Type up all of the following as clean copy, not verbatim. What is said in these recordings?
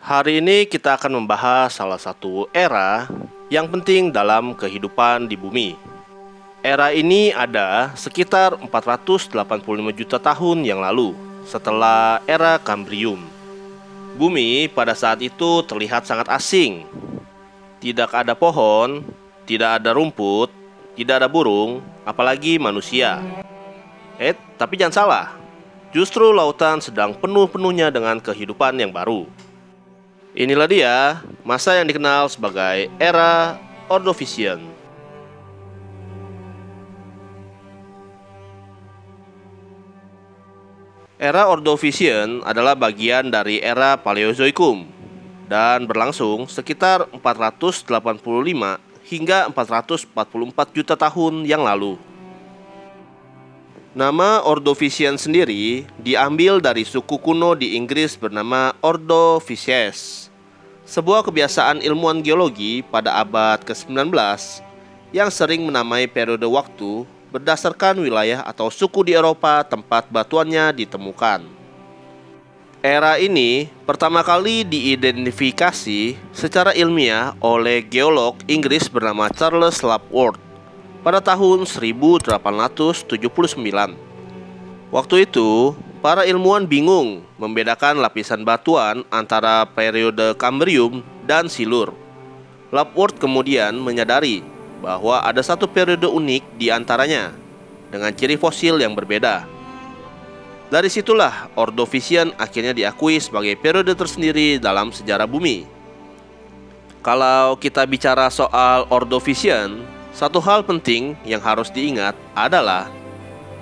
Hari ini kita akan membahas salah satu era yang penting dalam kehidupan di bumi. Era ini ada sekitar 485 juta tahun yang lalu, setelah era Kambrium. Bumi pada saat itu terlihat sangat asing. Tidak ada pohon, tidak ada rumput, tidak ada burung, apalagi manusia. Tapi jangan salah, justru lautan sedang penuh-penuhnya dengan kehidupan yang baru. Inilah dia masa yang dikenal sebagai era Ordovician. Era Ordovician adalah bagian dari era Paleozoikum dan berlangsung sekitar 485 hingga 444 juta tahun yang lalu. Nama Ordovician sendiri diambil dari suku kuno di Inggris bernama Ordoviciens, sebuah kebiasaan ilmuwan geologi pada abad ke-19 yang sering menamai periode waktu berdasarkan wilayah atau suku di Eropa tempat batuannya ditemukan. Era ini pertama kali diidentifikasi secara ilmiah oleh geolog Inggris bernama Charles Lapworth pada tahun 1879. Waktu itu, para ilmuwan bingung membedakan lapisan batuan antara periode Kambrium dan Silur. Lapworth kemudian menyadari bahwa ada satu periode unik di antaranya, dengan ciri fosil yang berbeda. Dari situlah Ordovician akhirnya diakui sebagai periode tersendiri dalam sejarah bumi. Kalau kita bicara soal Ordovician, satu hal penting yang harus diingat adalah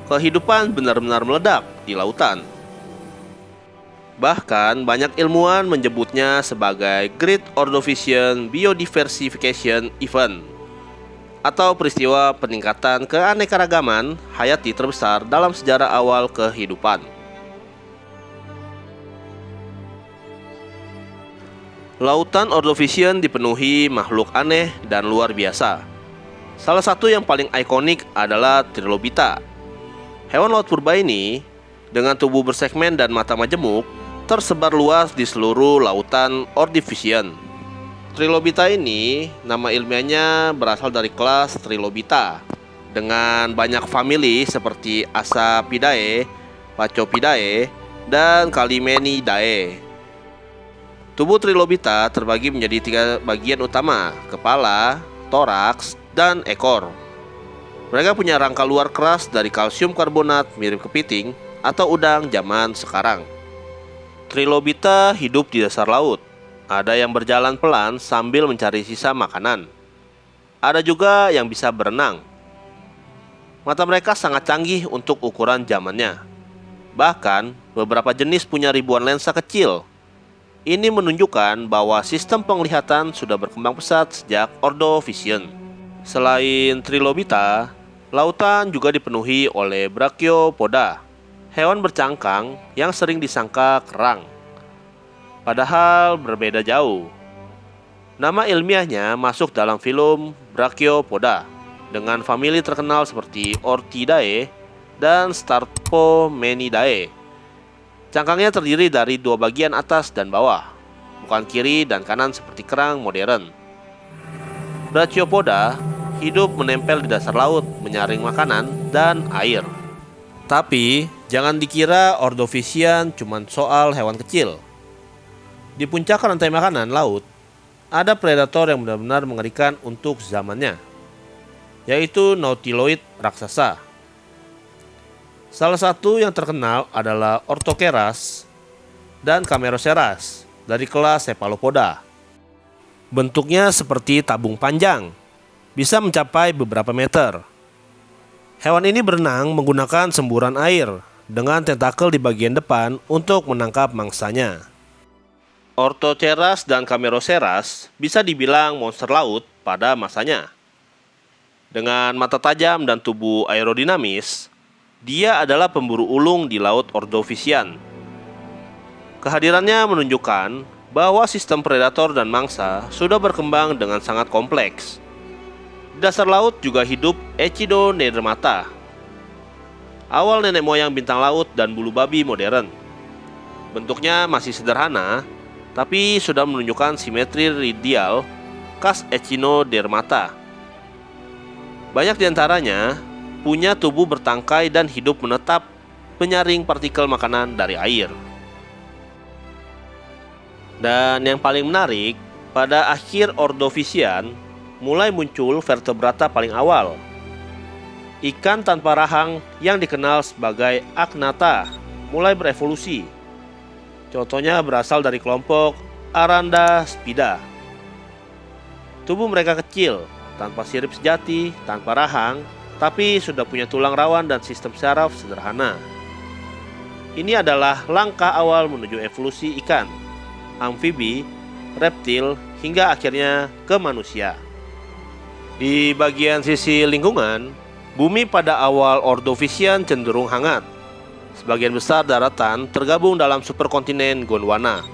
kehidupan benar-benar meledak di lautan. Bahkan banyak ilmuwan menyebutnya sebagai Great Ordovician Biodiversification Event atau peristiwa peningkatan keanekaragaman hayati terbesar dalam sejarah awal kehidupan. Lautan Ordovician dipenuhi makhluk aneh dan luar biasa. Salah satu yang paling ikonik adalah Trilobita. Hewan laut purba ini dengan tubuh bersegmen dan mata majemuk tersebar luas di seluruh lautan Ordovician. Trilobita ini nama ilmiahnya berasal dari kelas Trilobita dengan banyak famili seperti Asapidae, Pacopidae, dan Calimenidae. Tubuh Trilobita terbagi menjadi 3 bagian utama: kepala, toraks, dan ekor. Mereka punya rangka luar keras dari kalsium karbonat mirip kepiting atau udang zaman sekarang. Trilobita hidup di dasar laut. Ada yang berjalan pelan sambil mencari sisa makanan. Ada juga yang bisa berenang. Mata mereka sangat canggih untuk ukuran zamannya. Bahkan beberapa jenis punya ribuan lensa kecil. Ini menunjukkan bahwa sistem penglihatan sudah berkembang pesat sejak Ordovician. Selain Trilobita, lautan juga dipenuhi oleh Brachiopoda, hewan bercangkang yang sering disangka kerang. Padahal berbeda jauh. Nama ilmiahnya masuk dalam film Brachiopoda dengan famili terkenal seperti Orchidae dan Starpomenidae. Cangkangnya terdiri dari 2 bagian atas dan bawah, bukan kiri dan kanan seperti kerang modern. Brachiopoda hidup menempel di dasar laut, menyaring makanan dan air. Tapi jangan dikira Ordovician cuma soal hewan kecil. Di puncak rantai makanan laut, ada predator yang benar-benar mengerikan untuk zamannya, yaitu nautiloid raksasa. Salah satu yang terkenal adalah Orthoceras dan Cameroceras dari kelas Cephalopoda. Bentuknya seperti tabung panjang, bisa mencapai beberapa meter. Hewan ini berenang menggunakan semburan air dengan tentakel di bagian depan untuk menangkap mangsanya. Orthoceras dan Cameroceras bisa dibilang monster laut pada masanya. Dengan mata tajam dan tubuh aerodinamis, dia adalah pemburu ulung di laut Ordovician. Kehadirannya menunjukkan bahwa sistem predator dan mangsa sudah berkembang dengan sangat kompleks. Di dasar laut juga hidup Echinodermata, awal nenek moyang bintang laut dan bulu babi modern. Bentuknya masih sederhana, tapi sudah menunjukkan simetri radial khas Echinodermata. Banyak diantaranya punya tubuh bertangkai dan hidup menetap menyaring partikel makanan dari air. Dan yang paling menarik, pada akhir Ordovisian mulai muncul vertebrata paling awal. Ikan tanpa rahang yang dikenal sebagai Agnatha mulai berevolusi. Contohnya berasal dari kelompok Arandaspida. Tubuh mereka kecil, tanpa sirip sejati, tanpa rahang, tapi sudah punya tulang rawan dan sistem saraf sederhana. Ini adalah langkah awal menuju evolusi ikan, amfibi, reptil, hingga akhirnya ke manusia. Di bagian sisi lingkungan, bumi pada awal Ordovisian cenderung hangat. Sebagian besar daratan tergabung dalam superkontinen Gondwana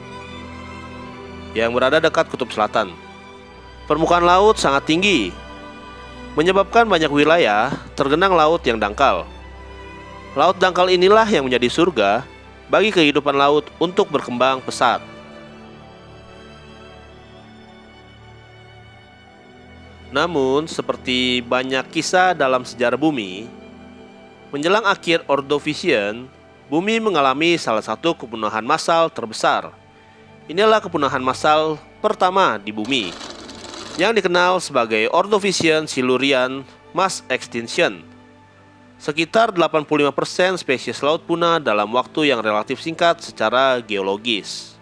yang berada dekat kutub selatan. Permukaan laut sangat tinggi, menyebabkan banyak wilayah tergenang laut yang dangkal. Laut dangkal inilah yang menjadi surga bagi kehidupan laut untuk berkembang pesat. Namun, seperti banyak kisah dalam sejarah bumi, menjelang akhir Ordovisian, bumi mengalami salah satu kepunahan massal terbesar. Inilah kepunahan massal pertama di bumi, yang dikenal sebagai Ordovician Silurian Mass Extinction. Sekitar 85% spesies laut punah dalam waktu yang relatif singkat secara geologis.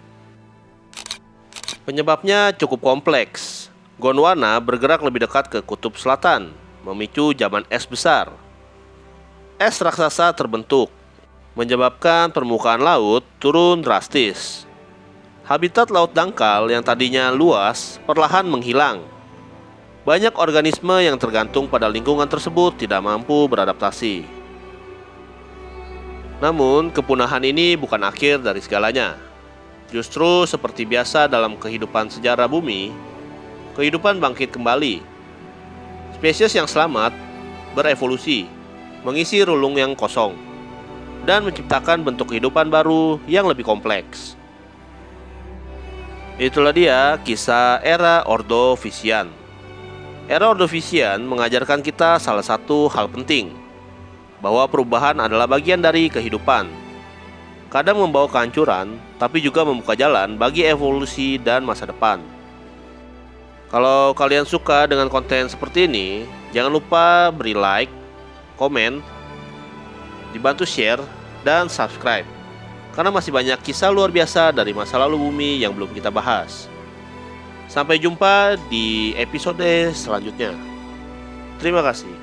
Penyebabnya cukup kompleks. Gondwana bergerak lebih dekat ke kutub selatan, memicu zaman es besar. Es raksasa terbentuk, menyebabkan permukaan laut turun drastis. Habitat laut dangkal yang tadinya luas perlahan menghilang. Banyak organisme yang tergantung pada lingkungan tersebut tidak mampu beradaptasi. Namun, kepunahan ini bukan akhir dari segalanya. Justru seperti biasa dalam kehidupan sejarah bumi, kehidupan bangkit kembali. Spesies yang selamat berevolusi, mengisi relung yang kosong, dan menciptakan bentuk kehidupan baru yang lebih kompleks. Itulah dia kisah era Ordovisian. Era Ordovisian mengajarkan kita salah satu hal penting, bahwa perubahan adalah bagian dari kehidupan. Kadang membawa kehancuran, tapi juga membuka jalan bagi evolusi dan masa depan. Kalau kalian suka dengan konten seperti ini, jangan lupa beri like, komen, dibantu share, dan subscribe. Karena masih banyak kisah luar biasa dari masa lalu bumi yang belum kita bahas. Sampai jumpa di episode selanjutnya. Terima kasih.